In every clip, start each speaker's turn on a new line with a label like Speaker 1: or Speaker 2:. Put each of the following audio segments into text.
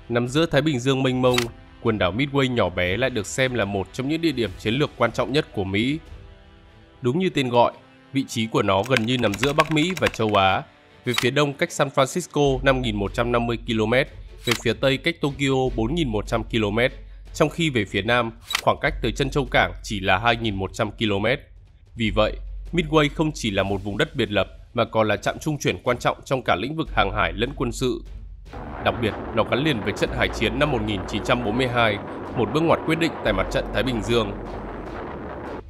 Speaker 1: Nằm giữa Thái Bình Dương mênh mông, quần đảo Midway nhỏ bé lại được xem là một trong những địa điểm chiến lược quan trọng nhất của Mỹ. Đúng như tên gọi, vị trí của nó gần như nằm giữa Bắc Mỹ và châu Á. Về phía đông cách San Francisco 5.150 km, về phía tây cách Tokyo 4.100 km, trong khi về phía nam, khoảng cách tới chân châu cảng chỉ là 2.100 km. Vì vậy, Midway không chỉ là một vùng đất biệt lập mà còn là trạm trung chuyển quan trọng trong cả lĩnh vực hàng hải lẫn quân sự. Đặc biệt, nó gắn liền với trận hải chiến năm 1942, một bước ngoặt quyết định tại mặt trận Thái Bình Dương.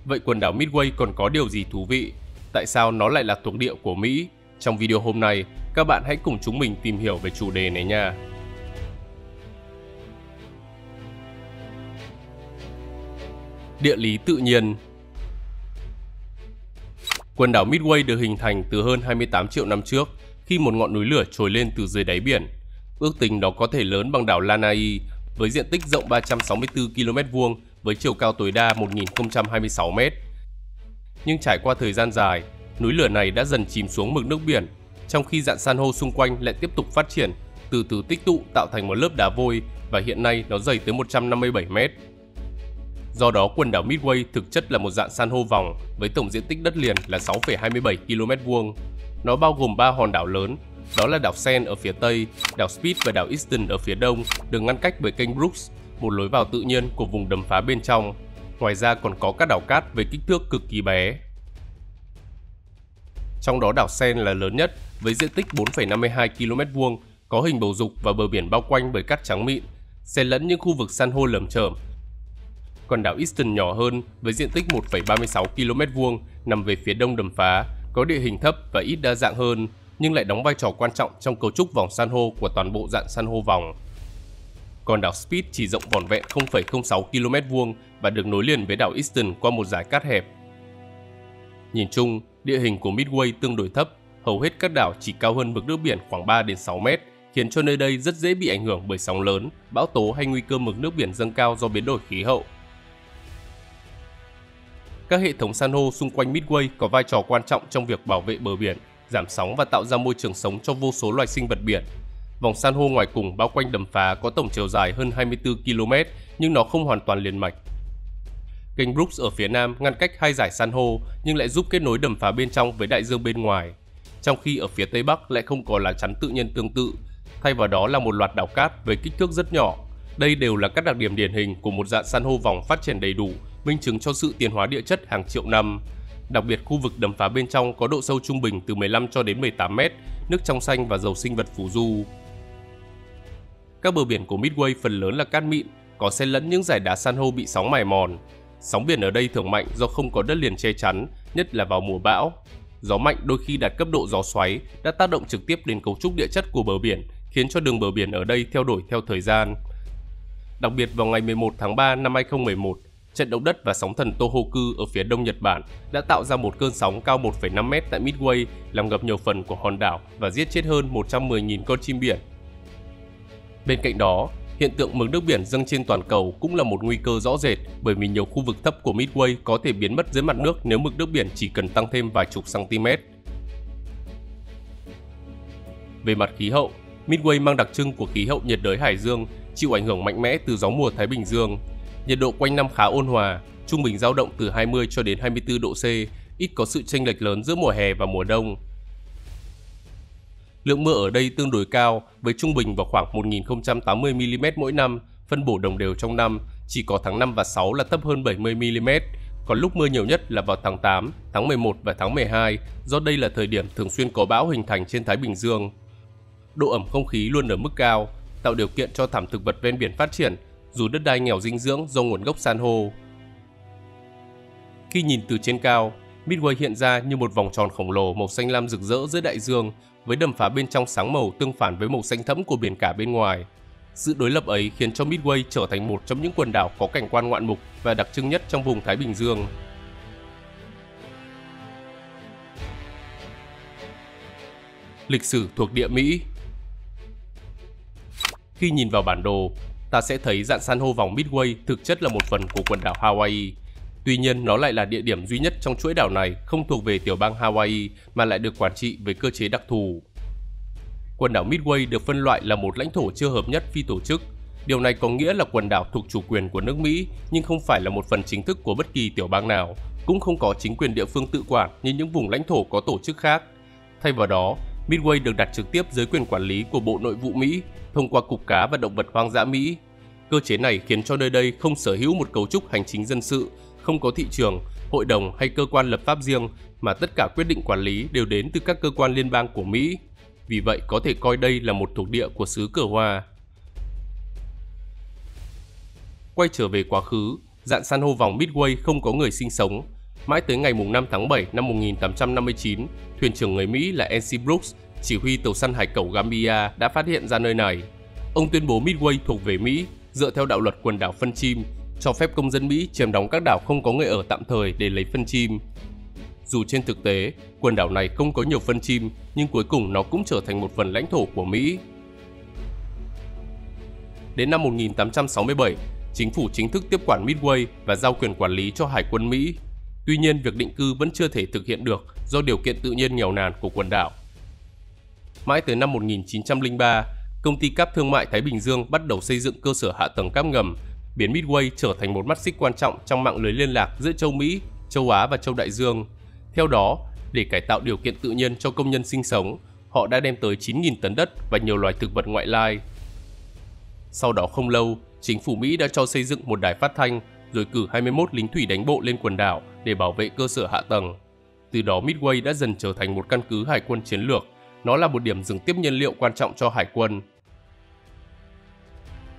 Speaker 1: Vậy quần đảo Midway còn có điều gì thú vị? Tại sao nó lại là thuộc địa của Mỹ? Trong video hôm nay, các bạn hãy cùng chúng mình tìm hiểu về chủ đề này nha. Địa lý tự nhiên. Quần đảo Midway được hình thành từ hơn 28 triệu năm trước khi một ngọn núi lửa trồi lên từ dưới đáy biển. Ước tính nó có thể lớn bằng đảo Lanai với diện tích rộng 364 km² với chiều cao tối đa 1026 m. Nhưng trải qua thời gian dài, núi lửa này đã dần chìm xuống mực nước biển, trong khi rạn san hô xung quanh lại tiếp tục phát triển, từ từ tích tụ tạo thành một lớp đá vôi và hiện nay nó dày tới 157 m. Do đó, quần đảo Midway thực chất là một rạn san hô vòng với tổng diện tích đất liền là 6,27 km². Nó bao gồm 3 hòn đảo lớn, đó là đảo Sen ở phía tây, đảo Spitz và đảo Easton ở phía đông, được ngăn cách bởi kênh Brooks, một lối vào tự nhiên của vùng đầm phá bên trong. Ngoài ra còn có các đảo cát với kích thước cực kỳ bé. Trong đó đảo Sen là lớn nhất với diện tích 4,52 km², có hình bầu dục và bờ biển bao quanh bởi cát trắng mịn, xen lẫn những khu vực san hô lởm chởm. Còn đảo Easton nhỏ hơn với diện tích 1,36 km², nằm về phía đông đầm phá, có địa hình thấp và ít đa dạng hơn, nhưng lại đóng vai trò quan trọng trong cấu trúc vòng san hô của toàn bộ rạn san hô vòng. Còn đảo Spitz chỉ rộng vỏn vẹn 0,06 km² và được nối liền với đảo Easton qua một dải cát hẹp. Nhìn chung, địa hình của Midway tương đối thấp, hầu hết các đảo chỉ cao hơn mực nước biển khoảng 3 đến 6 mét, khiến cho nơi đây rất dễ bị ảnh hưởng bởi sóng lớn, bão tố hay nguy cơ mực nước biển dâng cao do biến đổi khí hậu. Các hệ thống san hô xung quanh Midway có vai trò quan trọng trong việc bảo vệ bờ biển, giảm sóng và tạo ra môi trường sống cho vô số loài sinh vật biển. Vòng san hô ngoài cùng bao quanh đầm phá có tổng chiều dài hơn 24 km, nhưng nó không hoàn toàn liền mạch. Kênh Brooks ở phía nam ngăn cách hai dải san hô nhưng lại giúp kết nối đầm phá bên trong với đại dương bên ngoài, trong khi ở phía tây bắc lại không có lá chắn tự nhiên tương tự, thay vào đó là một loạt đảo cát với kích thước rất nhỏ. Đây đều là các đặc điểm điển hình của một rạn san hô vòng phát triển đầy đủ, minh chứng cho sự tiến hóa địa chất hàng triệu năm. Đặc biệt, khu vực đầm phá bên trong có độ sâu trung bình từ 15 cho đến 18 mét, nước trong xanh và giàu sinh vật phù du. Các bờ biển của Midway phần lớn là cát mịn, có xen lẫn những dải đá san hô bị sóng mài mòn. Sóng biển ở đây thường mạnh do không có đất liền che chắn, nhất là vào mùa bão. Gió mạnh đôi khi đạt cấp độ gió xoáy đã tác động trực tiếp đến cấu trúc địa chất của bờ biển, khiến cho đường bờ biển ở đây thay đổi theo thời gian. Đặc biệt vào ngày 11 tháng 3 năm 2011, trận động đất và sóng thần Tohoku ở phía đông Nhật Bản đã tạo ra một cơn sóng cao 1,5 mét tại Midway, làm ngập nhiều phần của hòn đảo và giết chết hơn 110.000 con chim biển. Bên cạnh đó, hiện tượng mực nước biển dâng trên toàn cầu cũng là một nguy cơ rõ rệt, bởi vì nhiều khu vực thấp của Midway có thể biến mất dưới mặt nước nếu mực nước biển chỉ cần tăng thêm vài chục cm. Về mặt khí hậu, Midway mang đặc trưng của khí hậu nhiệt đới hải dương, chịu ảnh hưởng mạnh mẽ từ gió mùa Thái Bình Dương. Nhiệt độ quanh năm khá ôn hòa, trung bình dao động từ 20 cho đến 24 độ C, ít có sự chênh lệch lớn giữa mùa hè và mùa đông. Lượng mưa ở đây tương đối cao, với trung bình vào khoảng 1080 mm mỗi năm, phân bổ đồng đều trong năm, chỉ có tháng 5 và 6 là thấp hơn 70 mm, còn lúc mưa nhiều nhất là vào tháng 8, tháng 11 và tháng 12, do đây là thời điểm thường xuyên có bão hình thành trên Thái Bình Dương. Độ ẩm không khí luôn ở mức cao, tạo điều kiện cho thảm thực vật ven biển phát triển, dù đất đai nghèo dinh dưỡng do nguồn gốc san hô. Khi nhìn từ trên cao, Midway hiện ra như một vòng tròn khổng lồ màu xanh lam rực rỡ giữa đại dương, với đầm phá bên trong sáng màu tương phản với màu xanh thẫm của biển cả bên ngoài. Sự đối lập ấy khiến cho Midway trở thành một trong những quần đảo có cảnh quan ngoạn mục và đặc trưng nhất trong vùng Thái Bình Dương. Lịch sử thuộc địa Mỹ. Khi nhìn vào bản đồ, ta sẽ thấy rạn san hô vòng Midway thực chất là một phần của quần đảo Hawaii. Tuy nhiên, nó lại là địa điểm duy nhất trong chuỗi đảo này không thuộc về tiểu bang Hawaii mà lại được quản trị với cơ chế đặc thù. quần đảo Midway được phân loại là một lãnh thổ chưa hợp nhất phi tổ chức. Điều này có nghĩa là quần đảo thuộc chủ quyền của nước Mỹ nhưng không phải là một phần chính thức của bất kỳ tiểu bang nào, cũng không có chính quyền địa phương tự quản như những vùng lãnh thổ có tổ chức khác. Thay vào đó, Midway được đặt trực tiếp dưới quyền quản lý của Bộ Nội vụ Mỹ thông qua Cục Cá và Động vật hoang dã Mỹ. Cơ chế này khiến cho nơi đây không sở hữu một cấu trúc hành chính dân sự, không có thị trường, hội đồng hay cơ quan lập pháp riêng, mà tất cả quyết định quản lý đều đến từ các cơ quan liên bang của Mỹ. Vì vậy có thể coi đây là một thuộc địa của xứ cờ hoa. Quay trở về quá khứ, rạn san hô vòng Midway không có người sinh sống. Mãi tới ngày 5 tháng 7 năm 1859, thuyền trưởng người Mỹ là N.C. Brooks, chỉ huy tàu săn hải cẩu Gambia đã phát hiện ra nơi này. Ông tuyên bố Midway thuộc về Mỹ, dựa theo đạo luật quần đảo phân chim, cho phép công dân Mỹ chiếm đóng các đảo không có người ở tạm thời để lấy phân chim. Dù trên thực tế, quần đảo này không có nhiều phân chim, nhưng cuối cùng nó cũng trở thành một phần lãnh thổ của Mỹ. Đến năm 1867, chính phủ chính thức tiếp quản Midway và giao quyền quản lý cho Hải quân Mỹ. Tuy nhiên, việc định cư vẫn chưa thể thực hiện được do điều kiện tự nhiên nghèo nàn của quần đảo. Mãi tới năm 1903, công ty cáp thương mại Thái Bình Dương bắt đầu xây dựng cơ sở hạ tầng cáp ngầm, biến Midway trở thành một mắt xích quan trọng trong mạng lưới liên lạc giữa châu Mỹ, châu Á và châu Đại Dương. Theo đó, để cải tạo điều kiện tự nhiên cho công nhân sinh sống, họ đã đem tới 9.000 tấn đất và nhiều loài thực vật ngoại lai. Sau đó không lâu, chính phủ Mỹ đã cho xây dựng một đài phát thanh, rồi cử 21 lính thủy đánh bộ lên quần đảo để bảo vệ cơ sở hạ tầng. Từ đó Midway đã dần trở thành một căn cứ hải quân chiến lược. Nó là một điểm dừng tiếp nhiên liệu quan trọng cho hải quân.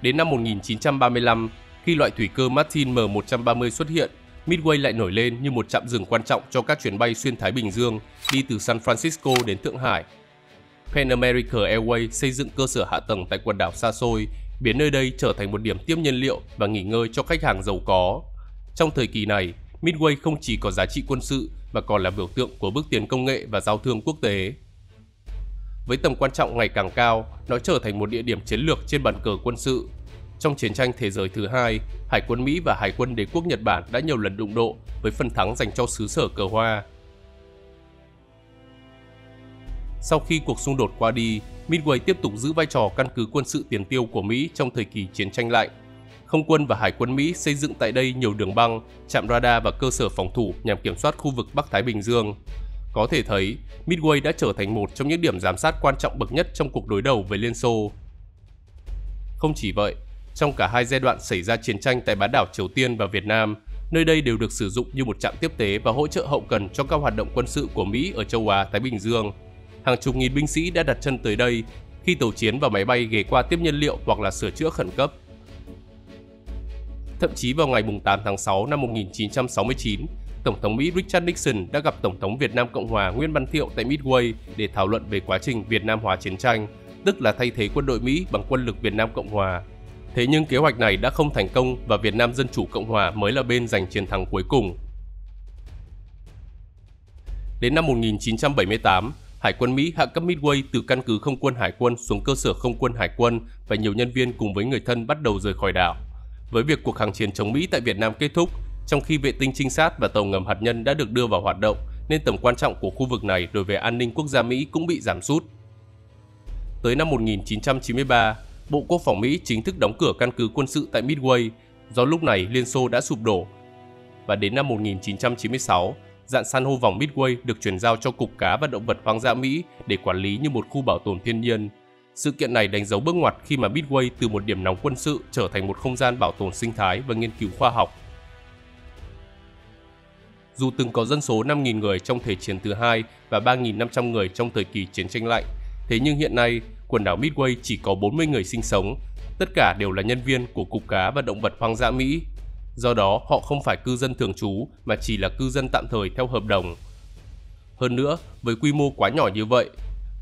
Speaker 1: Đến năm 1935, khi loại thủy cơ Martin M130 xuất hiện, Midway lại nổi lên như một trạm dừng quan trọng cho các chuyến bay xuyên Thái Bình Dương đi từ San Francisco đến Thượng Hải. Pan American Airways xây dựng cơ sở hạ tầng tại quần đảo xa xôi, biến nơi đây trở thành một điểm tiếp nhiên liệu và nghỉ ngơi cho khách hàng giàu có. Trong thời kỳ này, Midway không chỉ có giá trị quân sự mà còn là biểu tượng của bước tiến công nghệ và giao thương quốc tế. Với tầm quan trọng ngày càng cao, nó trở thành một địa điểm chiến lược trên bàn cờ quân sự. Trong chiến tranh thế giới thứ hai, Hải quân Mỹ và Hải quân Đế quốc Nhật Bản đã nhiều lần đụng độ với phần thắng dành cho xứ sở cờ hoa. Sau khi cuộc xung đột qua đi, Midway tiếp tục giữ vai trò căn cứ quân sự tiền tiêu của Mỹ trong thời kỳ chiến tranh lạnh. Không quân và Hải quân Mỹ xây dựng tại đây nhiều đường băng, trạm radar và cơ sở phòng thủ nhằm kiểm soát khu vực Bắc Thái Bình Dương. Có thể thấy, Midway đã trở thành một trong những điểm giám sát quan trọng bậc nhất trong cuộc đối đầu với Liên Xô. Không chỉ vậy, trong cả hai giai đoạn xảy ra chiến tranh tại bán đảo Triều Tiên và Việt Nam, nơi đây đều được sử dụng như một trạm tiếp tế và hỗ trợ hậu cần cho các hoạt động quân sự của Mỹ ở châu Á, Thái Bình Dương. Hàng chục nghìn binh sĩ đã đặt chân tới đây khi tàu chiến và máy bay ghé qua tiếp nhiên liệu hoặc là sửa chữa khẩn cấp. Thậm chí vào ngày 8 tháng 6 năm 1969, Tổng thống Mỹ Richard Nixon đã gặp Tổng thống Việt Nam Cộng hòa Nguyễn Văn Thiệu tại Midway để thảo luận về quá trình Việt Nam hóa chiến tranh, tức là thay thế quân đội Mỹ bằng quân lực Việt Nam Cộng hòa. Thế nhưng kế hoạch này đã không thành công và Việt Nam Dân chủ Cộng hòa mới là bên giành chiến thắng cuối cùng. Đến năm 1978, Hải quân Mỹ hạ cấp Midway từ căn cứ không quân hải quân xuống cơ sở không quân hải quân và nhiều nhân viên cùng với người thân bắt đầu rời khỏi đảo. Với việc cuộc kháng chiến chống Mỹ tại Việt Nam kết thúc, trong khi vệ tinh trinh sát và tàu ngầm hạt nhân đã được đưa vào hoạt động, nên tầm quan trọng của khu vực này đối với an ninh quốc gia Mỹ cũng bị giảm sút. Tới năm 1993, Bộ Quốc phòng Mỹ chính thức đóng cửa căn cứ quân sự tại Midway, do lúc này Liên Xô đã sụp đổ. Và đến năm 1996, rạn san hô vòng Midway được chuyển giao cho Cục Cá và Động vật hoang dã Mỹ để quản lý như một khu bảo tồn thiên nhiên. Sự kiện này đánh dấu bước ngoặt khi mà Midway từ một điểm nóng quân sự trở thành một không gian bảo tồn sinh thái và nghiên cứu khoa học. Dù từng có dân số 5.000 người trong Thế chiến thứ hai và 3.500 người trong thời kỳ chiến tranh lạnh, thế nhưng hiện nay, quần đảo Midway chỉ có 40 người sinh sống, tất cả đều là nhân viên của Cục Cá và Động vật hoang dã Mỹ. Do đó, họ không phải cư dân thường trú mà chỉ là cư dân tạm thời theo hợp đồng. Hơn nữa, với quy mô quá nhỏ như vậy,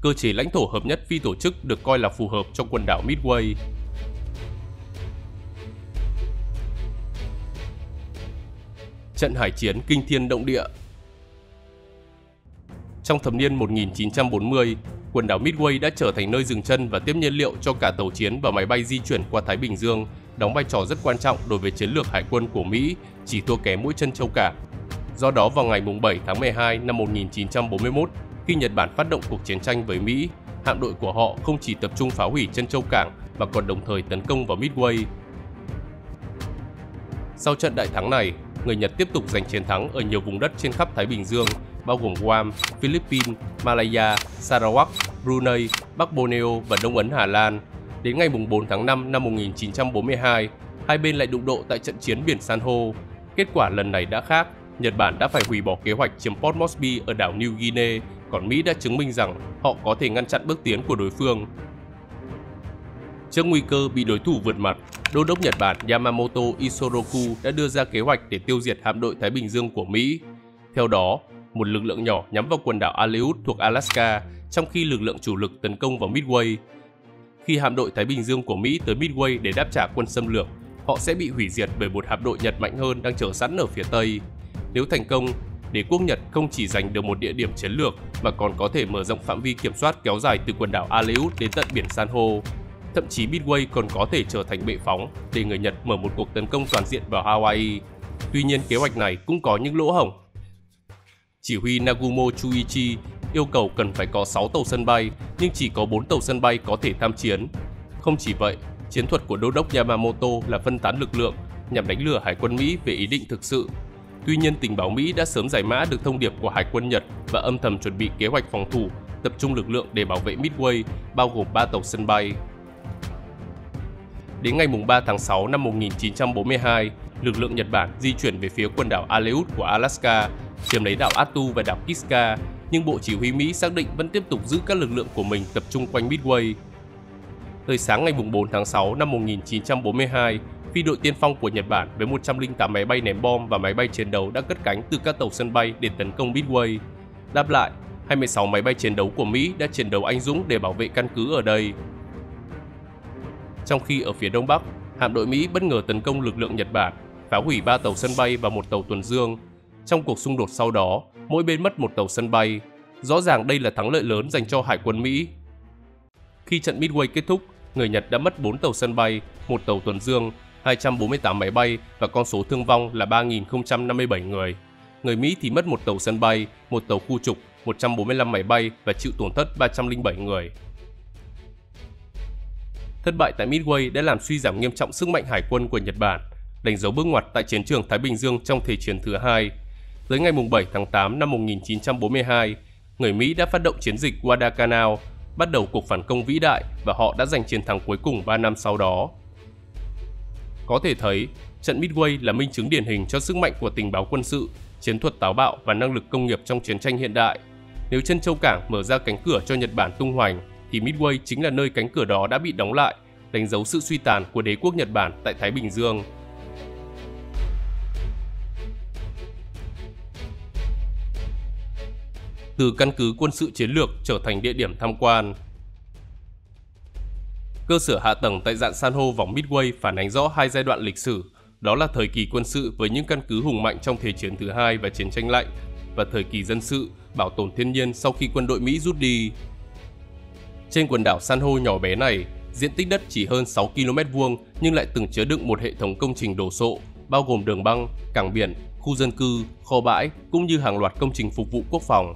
Speaker 1: cơ chế lãnh thổ hợp nhất phi tổ chức được coi là phù hợp cho quần đảo Midway. Trận hải chiến kinh thiên động địa. Trong thập niên 1940, quần đảo Midway đã trở thành nơi dừng chân và tiếp nhiên liệu cho cả tàu chiến và máy bay di chuyển qua Thái Bình Dương, đóng vai trò rất quan trọng đối với chiến lược hải quân của Mỹ, chỉ thua kém mỗi chân châu cảng. Do đó vào ngày 7 tháng 12 năm 1941, khi Nhật Bản phát động cuộc chiến tranh với Mỹ, hạm đội của họ không chỉ tập trung phá hủy Trân Châu Cảng mà còn đồng thời tấn công vào Midway. Sau trận đại thắng này, người Nhật tiếp tục giành chiến thắng ở nhiều vùng đất trên khắp Thái Bình Dương, bao gồm Guam, Philippines, Malaya, Sarawak, Brunei, Bắc Borneo và Đông Ấn Hà Lan. Đến ngày 4 tháng 5 năm 1942, hai bên lại đụng độ tại trận chiến biển San Ho. Kết quả lần này đã khác, Nhật Bản đã phải hủy bỏ kế hoạch chiếm Port Moresby ở đảo New Guinea, còn Mỹ đã chứng minh rằng họ có thể ngăn chặn bước tiến của đối phương. Trước nguy cơ bị đối thủ vượt mặt, Đô đốc Nhật Bản Yamamoto Isoroku đã đưa ra kế hoạch để tiêu diệt hạm đội Thái Bình Dương của Mỹ. Theo đó, một lực lượng nhỏ nhắm vào quần đảo Aleut thuộc Alaska, trong khi lực lượng chủ lực tấn công vào Midway. Khi hạm đội Thái Bình Dương của Mỹ tới Midway để đáp trả quân xâm lược, họ sẽ bị hủy diệt bởi một hạm đội Nhật mạnh hơn đang chờ sẵn ở phía Tây. Nếu thành công, đế quốc Nhật không chỉ giành được một địa điểm chiến lược mà còn có thể mở rộng phạm vi kiểm soát kéo dài từ quần đảo Aleut đến tận biển San Ho. Thậm chí Midway còn có thể trở thành bệ phóng để người Nhật mở một cuộc tấn công toàn diện vào Hawaii. Tuy nhiên, kế hoạch này cũng có những lỗ hổng. Chỉ huy Nagumo Chuichi yêu cầu cần phải có 6 tàu sân bay, nhưng chỉ có 4 tàu sân bay có thể tham chiến. Không chỉ vậy, chiến thuật của Đô đốc Yamamoto là phân tán lực lượng nhằm đánh lừa Hải quân Mỹ về ý định thực sự. Tuy nhiên, tình báo Mỹ đã sớm giải mã được thông điệp của Hải quân Nhật và âm thầm chuẩn bị kế hoạch phòng thủ, tập trung lực lượng để bảo vệ Midway, bao gồm 3 tàu sân bay. Đến ngày 3 tháng 6 năm 1942, lực lượng Nhật Bản di chuyển về phía quần đảo Aleut của Alaska, chiếm lấy đảo Attu và đảo Kiska, nhưng Bộ Chỉ huy Mỹ xác định vẫn tiếp tục giữ các lực lượng của mình tập trung quanh Midway. Tới sáng ngày 4 tháng 6 năm 1942, phi đội tiên phong của Nhật Bản với 108 máy bay ném bom và máy bay chiến đấu đã cất cánh từ các tàu sân bay để tấn công Midway. Đáp lại, 26 máy bay chiến đấu của Mỹ đã chiến đấu anh dũng để bảo vệ căn cứ ở đây. Trong khi ở phía Đông Bắc, hạm đội Mỹ bất ngờ tấn công lực lượng Nhật Bản, phá hủy 3 tàu sân bay và 1 tàu tuần dương. Trong cuộc xung đột sau đó, mỗi bên mất 1 tàu sân bay. Rõ ràng đây là thắng lợi lớn dành cho Hải quân Mỹ. Khi trận Midway kết thúc, người Nhật đã mất 4 tàu sân bay, 1 tàu tuần dương, 248 máy bay và con số thương vong là 3.057 người. Người Mỹ thì mất 1 tàu sân bay, 1 tàu khu trục, 145 máy bay và chịu tổn thất 307 người. Thất bại tại Midway đã làm suy giảm nghiêm trọng sức mạnh hải quân của Nhật Bản, đánh dấu bước ngoặt tại chiến trường Thái Bình Dương trong Thế chiến thứ hai. Tới ngày 7 tháng 8 năm 1942, người Mỹ đã phát động chiến dịch Guadalcanal, bắt đầu cuộc phản công vĩ đại và họ đã giành chiến thắng cuối cùng 3 năm sau đó. Có thể thấy, trận Midway là minh chứng điển hình cho sức mạnh của tình báo quân sự, chiến thuật táo bạo và năng lực công nghiệp trong chiến tranh hiện đại. Nếu Trân Châu Cảng mở ra cánh cửa cho Nhật Bản tung hoành, thì Midway chính là nơi cánh cửa đó đã bị đóng lại, đánh dấu sự suy tàn của đế quốc Nhật Bản tại Thái Bình Dương. Từ căn cứ quân sự chiến lược trở thành địa điểm tham quan. Cơ sở hạ tầng tại dạn san hô vòng Midway phản ánh rõ hai giai đoạn lịch sử, đó là thời kỳ quân sự với những căn cứ hùng mạnh trong Thế chiến thứ hai và chiến tranh lạnh, và thời kỳ dân sự, bảo tồn thiên nhiên sau khi quân đội Mỹ rút đi. Trên quần đảo san hô nhỏ bé này, diện tích đất chỉ hơn 6 km² nhưng lại từng chứa đựng một hệ thống công trình đồ sộ, bao gồm đường băng, cảng biển, khu dân cư, kho bãi cũng như hàng loạt công trình phục vụ quốc phòng.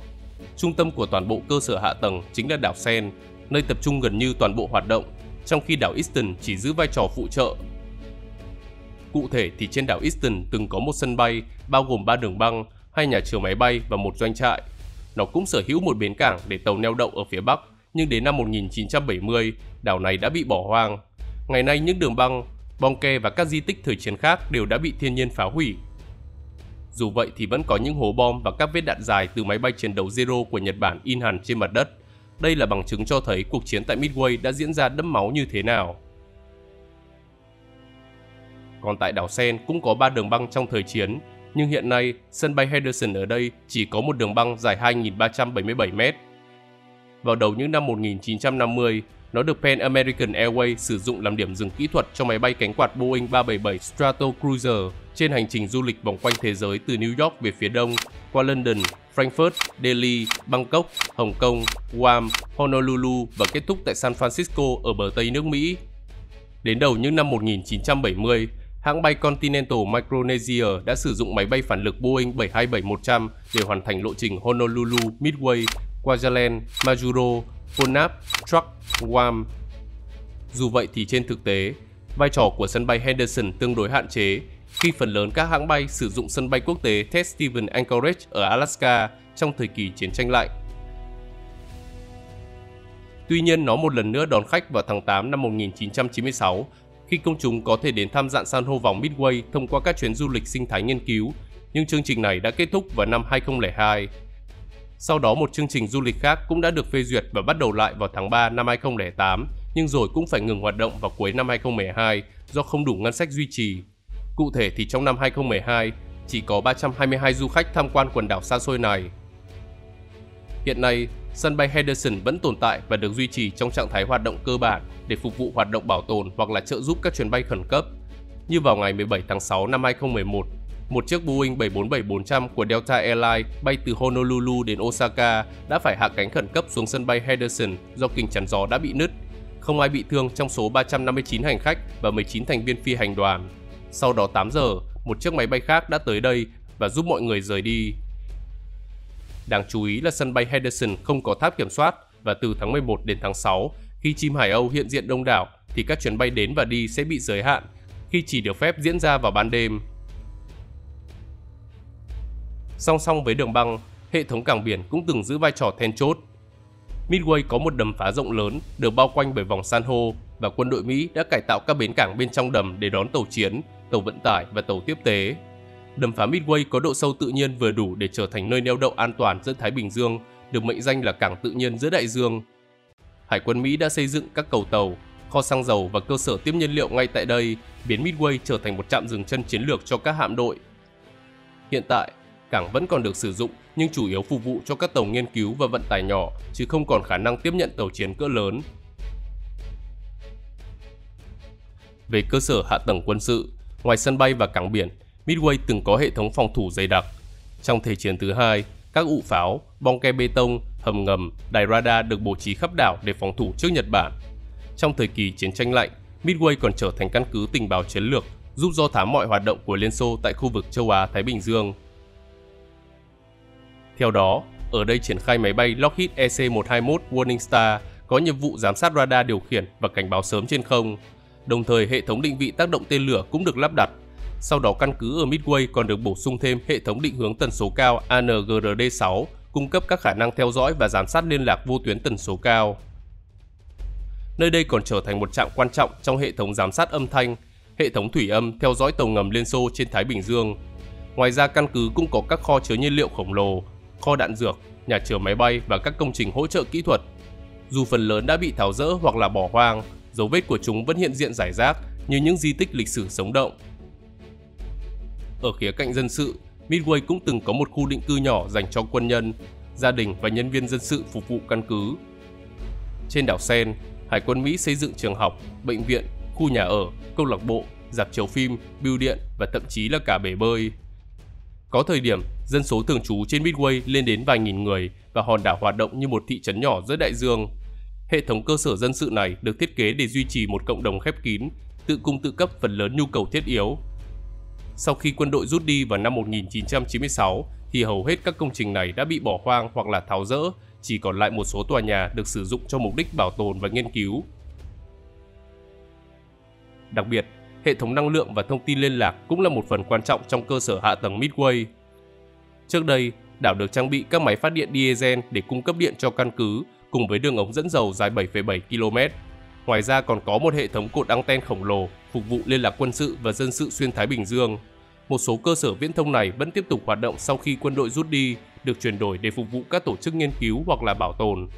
Speaker 1: Trung tâm của toàn bộ cơ sở hạ tầng chính là đảo Sen, nơi tập trung gần như toàn bộ hoạt động, trong khi đảo Easton chỉ giữ vai trò phụ trợ. Cụ thể thì trên đảo Easton từng có một sân bay, bao gồm 3 đường băng, 2 nhà chứa máy bay và một doanh trại. Nó cũng sở hữu một bến cảng để tàu neo đậu ở phía Bắc, nhưng đến năm 1970, đảo này đã bị bỏ hoang. Ngày nay những đường băng, bong ke và các di tích thời chiến khác đều đã bị thiên nhiên phá hủy. Dù vậy thì vẫn có những hố bom và các vết đạn dài từ máy bay chiến đấu Zero của Nhật Bản in hẳn trên mặt đất. Đây là bằng chứng cho thấy cuộc chiến tại Midway đã diễn ra đẫm máu như thế nào. Còn tại đảo Sen cũng có 3 đường băng trong thời chiến, nhưng hiện nay sân bay Henderson ở đây chỉ có một đường băng dài 2.377 m. Vào đầu những năm 1950, nó được Pan American Airways sử dụng làm điểm dừng kỹ thuật cho máy bay cánh quạt Boeing 377 Stratocruiser trên hành trình du lịch vòng quanh thế giới từ New York về phía đông, qua London, Frankfurt, Delhi, Bangkok, Hồng Kông, Guam, Honolulu và kết thúc tại San Francisco ở bờ Tây nước Mỹ. Đến đầu những năm 1970, hãng bay Continental Micronesia đã sử dụng máy bay phản lực Boeing 727-100 để hoàn thành lộ trình Honolulu, Midway, Kwajalein, Majuro, Connaught, Truck, Guam. Dù vậy thì trên thực tế, vai trò của sân bay Henderson tương đối hạn chế khi phần lớn các hãng bay sử dụng sân bay quốc tế Ted Stevens Anchorage ở Alaska trong thời kỳ chiến tranh lạnh. Tuy nhiên, nó một lần nữa đón khách vào tháng 8 năm 1996 khi công chúng có thể đến thăm rạn san hô vòng Midway thông qua các chuyến du lịch sinh thái nghiên cứu, nhưng chương trình này đã kết thúc vào năm 2002. Sau đó một chương trình du lịch khác cũng đã được phê duyệt và bắt đầu lại vào tháng 3 năm 2008, nhưng rồi cũng phải ngừng hoạt động vào cuối năm 2012 do không đủ ngân sách duy trì. Cụ thể thì trong năm 2012, chỉ có 322 du khách tham quan quần đảo xa xôi này. Hiện nay, sân bay Henderson vẫn tồn tại và được duy trì trong trạng thái hoạt động cơ bản để phục vụ hoạt động bảo tồn hoặc là trợ giúp các chuyến bay khẩn cấp. Như vào ngày 17 tháng 6 năm 2011, một chiếc Boeing 747-400 của Delta Airlines bay từ Honolulu đến Osaka đã phải hạ cánh khẩn cấp xuống sân bay Henderson do kính chắn gió đã bị nứt. Không ai bị thương trong số 359 hành khách và 19 thành viên phi hành đoàn. Sau đó 8 giờ, một chiếc máy bay khác đã tới đây và giúp mọi người rời đi. Đáng chú ý là sân bay Henderson không có tháp kiểm soát và từ tháng 11 đến tháng 6, khi chim Hải Âu hiện diện đông đảo thì các chuyến bay đến và đi sẽ bị giới hạn khi chỉ được phép diễn ra vào ban đêm. Song song với đường băng, hệ thống cảng biển cũng từng giữ vai trò then chốt. Midway có một đầm phá rộng lớn được bao quanh bởi vòng san hô và quân đội Mỹ đã cải tạo các bến cảng bên trong đầm để đón tàu chiến, tàu vận tải và tàu tiếp tế. Đầm phá Midway có độ sâu tự nhiên vừa đủ để trở thành nơi neo đậu an toàn giữa Thái Bình Dương, được mệnh danh là cảng tự nhiên giữa đại dương. Hải quân Mỹ đã xây dựng các cầu tàu, kho xăng dầu và cơ sở tiếp nhiên liệu ngay tại đây, biến Midway trở thành một trạm dừng chân chiến lược cho các hạm đội. Hiện tại, cảng vẫn còn được sử dụng nhưng chủ yếu phục vụ cho các tàu nghiên cứu và vận tải nhỏ, chứ không còn khả năng tiếp nhận tàu chiến cỡ lớn. Về cơ sở hạ tầng quân sự, ngoài sân bay và cảng biển, Midway từng có hệ thống phòng thủ dày đặc. Trong Thế chiến thứ hai, các ụ pháo, bong ke bê tông, hầm ngầm, đài radar được bố trí khắp đảo để phòng thủ trước Nhật Bản. Trong thời kỳ chiến tranh lạnh, Midway còn trở thành căn cứ tình báo chiến lược, giúp do thám mọi hoạt động của Liên Xô tại khu vực châu Á-Thái Bình Dương. Theo đó, ở đây triển khai máy bay Lockheed EC-121 Warning Star có nhiệm vụ giám sát radar điều khiển và cảnh báo sớm trên không. Đồng thời, hệ thống định vị tác động tên lửa cũng được lắp đặt. Sau đó, căn cứ ở Midway còn được bổ sung thêm hệ thống định hướng tần số cao ANGRD-6, cung cấp các khả năng theo dõi và giám sát liên lạc vô tuyến tần số cao. Nơi đây còn trở thành một trạm quan trọng trong hệ thống giám sát âm thanh, hệ thống thủy âm theo dõi tàu ngầm Liên Xô trên Thái Bình Dương. Ngoài ra, căn cứ cũng có các kho chứa nhiên liệu khổng lồ, kho đạn dược, nhà chở máy bay và các công trình hỗ trợ kỹ thuật. Dù phần lớn đã bị tháo dỡ hoặc là bỏ hoang, dấu vết của chúng vẫn hiện diện rải rác như những di tích lịch sử sống động. Ở khía cạnh dân sự, Midway cũng từng có một khu định cư nhỏ dành cho quân nhân, gia đình và nhân viên dân sự phục vụ căn cứ. Trên đảo Sen, Hải quân Mỹ xây dựng trường học, bệnh viện, khu nhà ở, câu lạc bộ, rạp chiếu phim, bưu điện và thậm chí là cả bể bơi. Có thời điểm, dân số thường trú trên Midway lên đến vài nghìn người và hòn đảo hoạt động như một thị trấn nhỏ giữa đại dương. Hệ thống cơ sở dân sự này được thiết kế để duy trì một cộng đồng khép kín, tự cung tự cấp phần lớn nhu cầu thiết yếu. Sau khi quân đội rút đi vào năm 1996, thì hầu hết các công trình này đã bị bỏ hoang hoặc là tháo dỡ, chỉ còn lại một số tòa nhà được sử dụng cho mục đích bảo tồn và nghiên cứu. Đặc biệt, hệ thống năng lượng và thông tin liên lạc cũng là một phần quan trọng trong cơ sở hạ tầng Midway. Trước đây, đảo được trang bị các máy phát điện diesel để cung cấp điện cho căn cứ, cùng với đường ống dẫn dầu dài 7,7 km. Ngoài ra còn có một hệ thống cột anten khổng lồ phục vụ liên lạc quân sự và dân sự xuyên Thái Bình Dương. Một số cơ sở viễn thông này vẫn tiếp tục hoạt động sau khi quân đội rút đi, được chuyển đổi để phục vụ các tổ chức nghiên cứu hoặc là bảo tồn.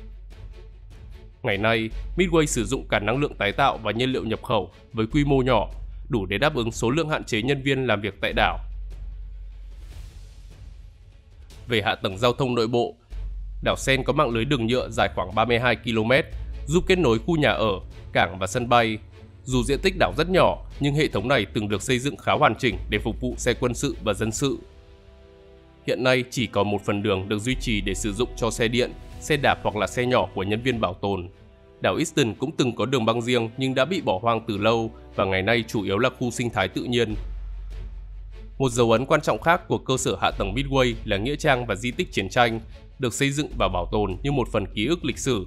Speaker 1: Ngày nay, Midway sử dụng cả năng lượng tái tạo và nhiên liệu nhập khẩu với quy mô nhỏ, đủ để đáp ứng số lượng hạn chế nhân viên làm việc tại đảo. Về hạ tầng giao thông nội bộ, đảo Sen có mạng lưới đường nhựa dài khoảng 32 km, giúp kết nối khu nhà ở, cảng và sân bay. Dù diện tích đảo rất nhỏ, nhưng hệ thống này từng được xây dựng khá hoàn chỉnh để phục vụ xe quân sự và dân sự. Hiện nay chỉ còn một phần đường được duy trì để sử dụng cho xe điện, xe đạp hoặc là xe nhỏ của nhân viên bảo tồn. Đảo Easton cũng từng có đường băng riêng nhưng đã bị bỏ hoang từ lâu và ngày nay chủ yếu là khu sinh thái tự nhiên. Một dấu ấn quan trọng khác của cơ sở hạ tầng Midway là nghĩa trang và di tích chiến tranh, được xây dựng và bảo tồn như một phần ký ức lịch sử.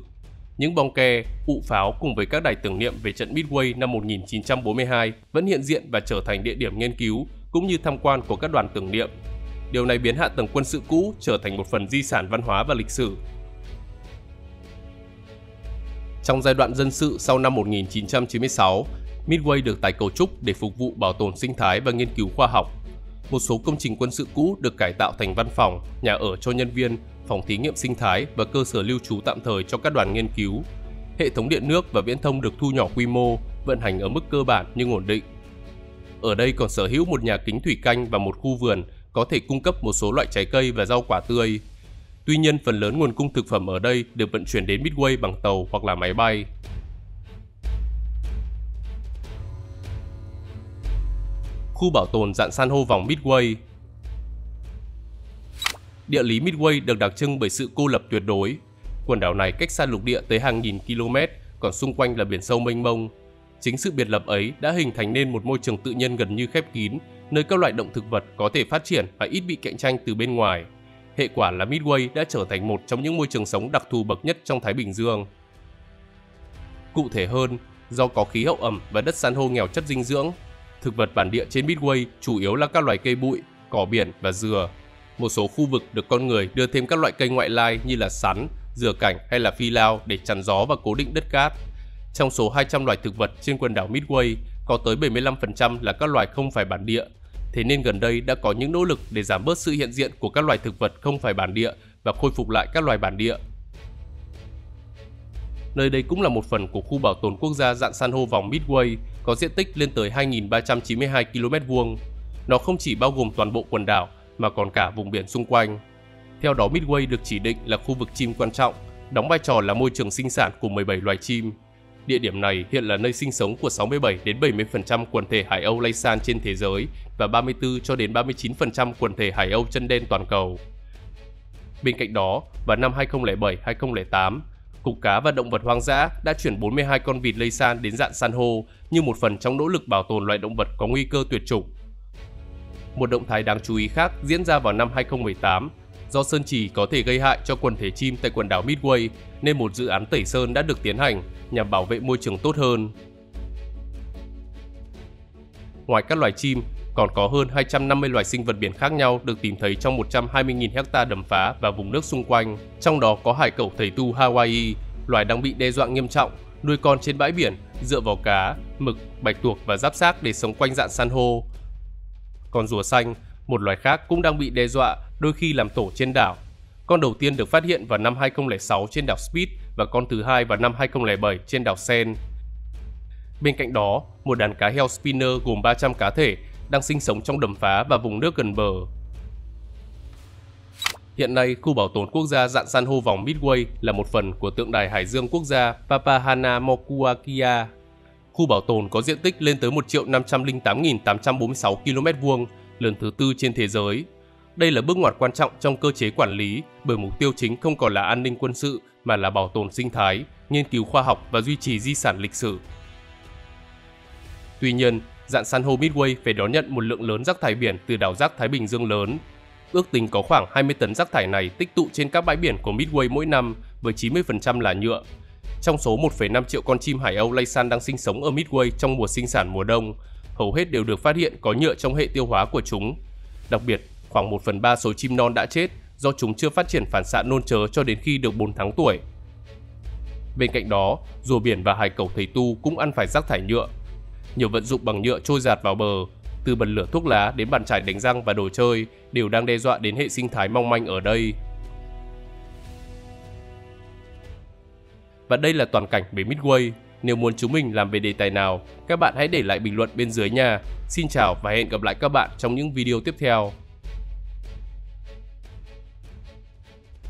Speaker 1: Những bong ke, ụ pháo cùng với các đài tưởng niệm về trận Midway năm 1942 vẫn hiện diện và trở thành địa điểm nghiên cứu cũng như tham quan của các đoàn tưởng niệm. Điều này biến hạ tầng quân sự cũ trở thành một phần di sản văn hóa và lịch sử. Trong giai đoạn dân sự sau năm 1996, Midway được tái cấu trúc để phục vụ bảo tồn sinh thái và nghiên cứu khoa học. Một số công trình quân sự cũ được cải tạo thành văn phòng, nhà ở cho nhân viên, phòng thí nghiệm sinh thái và cơ sở lưu trú tạm thời cho các đoàn nghiên cứu. Hệ thống điện nước và viễn thông được thu nhỏ quy mô, vận hành ở mức cơ bản nhưng ổn định. Ở đây còn sở hữu một nhà kính thủy canh và một khu vườn có thể cung cấp một số loại trái cây và rau quả tươi. Tuy nhiên, phần lớn nguồn cung thực phẩm ở đây được vận chuyển đến Midway bằng tàu hoặc là máy bay. Khu bảo tồn rạn san hô vòng Midway. Địa lý Midway được đặc trưng bởi sự cô lập tuyệt đối. Quần đảo này cách xa lục địa tới hàng nghìn km, còn xung quanh là biển sâu mênh mông. Chính sự biệt lập ấy đã hình thành nên một môi trường tự nhiên gần như khép kín, nơi các loại động thực vật có thể phát triển và ít bị cạnh tranh từ bên ngoài. Hệ quả là Midway đã trở thành một trong những môi trường sống đặc thù bậc nhất trong Thái Bình Dương. Cụ thể hơn, do có khí hậu ẩm và đất san hô nghèo chất dinh dưỡng, thực vật bản địa trên Midway chủ yếu là các loài cây bụi, cỏ biển và dừa. Một số khu vực được con người đưa thêm các loại cây ngoại lai như là sắn, dừa cảnh hay là phi lao để chắn gió và cố định đất cát. Trong số 200 loài thực vật trên quần đảo Midway, có tới 75% là các loài không phải bản địa. Thế nên gần đây đã có những nỗ lực để giảm bớt sự hiện diện của các loài thực vật không phải bản địa và khôi phục lại các loài bản địa. Nơi đây cũng là một phần của khu bảo tồn quốc gia rạn san hô vòng Midway, có diện tích lên tới 2.392 km². Nó không chỉ bao gồm toàn bộ quần đảo mà còn cả vùng biển xung quanh. Theo đó, Midway được chỉ định là khu vực chim quan trọng, đóng vai trò là môi trường sinh sản của 17 loài chim. Địa điểm này hiện là nơi sinh sống của 67 đến 70% quần thể hải âu lay san trên thế giới và 34 cho đến 39% quần thể hải âu chân đen toàn cầu. Bên cạnh đó, vào năm 2007-2008, Cục Cá và Động vật Hoang dã đã chuyển 42 con vịt lay san đến rạn san hô như một phần trong nỗ lực bảo tồn loài động vật có nguy cơ tuyệt chủng. Một động thái đáng chú ý khác diễn ra vào năm 2018. Do sơn trì có thể gây hại cho quần thể chim tại quần đảo Midway nên một dự án tẩy sơn đã được tiến hành nhằm bảo vệ môi trường tốt hơn. Ngoài các loài chim, còn có hơn 250 loài sinh vật biển khác nhau được tìm thấy trong 120.000 ha đầm phá và vùng nước xung quanh. Trong đó có hải cẩu thầy tu Hawaii, loài đang bị đe dọa nghiêm trọng, nuôi con trên bãi biển, dựa vào cá, mực, bạch tuộc và giáp xác để sống quanh rạn san hô. Còn rùa xanh, một loài khác cũng đang bị đe dọa, đôi khi làm tổ trên đảo. Con đầu tiên được phát hiện vào năm 2006 trên đảo Spit và con thứ hai vào năm 2007 trên đảo Sen. Bên cạnh đó, một đàn cá heo spinner gồm 300 cá thể đang sinh sống trong đầm phá và vùng nước gần bờ. Hiện nay, khu bảo tồn quốc gia rạn san hô vòng Midway là một phần của tượng đài hải dương quốc gia Papahanaumokuakea. Khu bảo tồn có diện tích lên tới 1.508.846 km², lớn thứ tư trên thế giới. Đây là bước ngoặt quan trọng trong cơ chế quản lý, bởi mục tiêu chính không còn là an ninh quân sự mà là bảo tồn sinh thái, nghiên cứu khoa học và duy trì di sản lịch sử. Tuy nhiên, rạn san hô Midway phải đón nhận một lượng lớn rác thải biển từ đảo rác Thái Bình Dương lớn. Ước tính có khoảng 20 tấn rác thải này tích tụ trên các bãi biển của Midway mỗi năm, với 90% là nhựa. Trong số 1,5 triệu con chim hải âu lay san đang sinh sống ở Midway trong mùa sinh sản mùa đông, hầu hết đều được phát hiện có nhựa trong hệ tiêu hóa của chúng. Đặc biệt, khoảng 1/3 số chim non đã chết do chúng chưa phát triển phản xạ nôn chớ cho đến khi được 4 tháng tuổi. Bên cạnh đó, rùa biển và hải cẩu thầy tu cũng ăn phải rác thải nhựa. Nhiều vật dụng bằng nhựa trôi dạt vào bờ, từ bật lửa thuốc lá đến bàn chải đánh răng và đồ chơi, đều đang đe dọa đến hệ sinh thái mong manh ở đây. Và đây là toàn cảnh về Midway. Nếu muốn chúng mình làm về đề tài nào, các bạn hãy để lại bình luận bên dưới nha. Xin chào và hẹn gặp lại các bạn trong những video tiếp theo.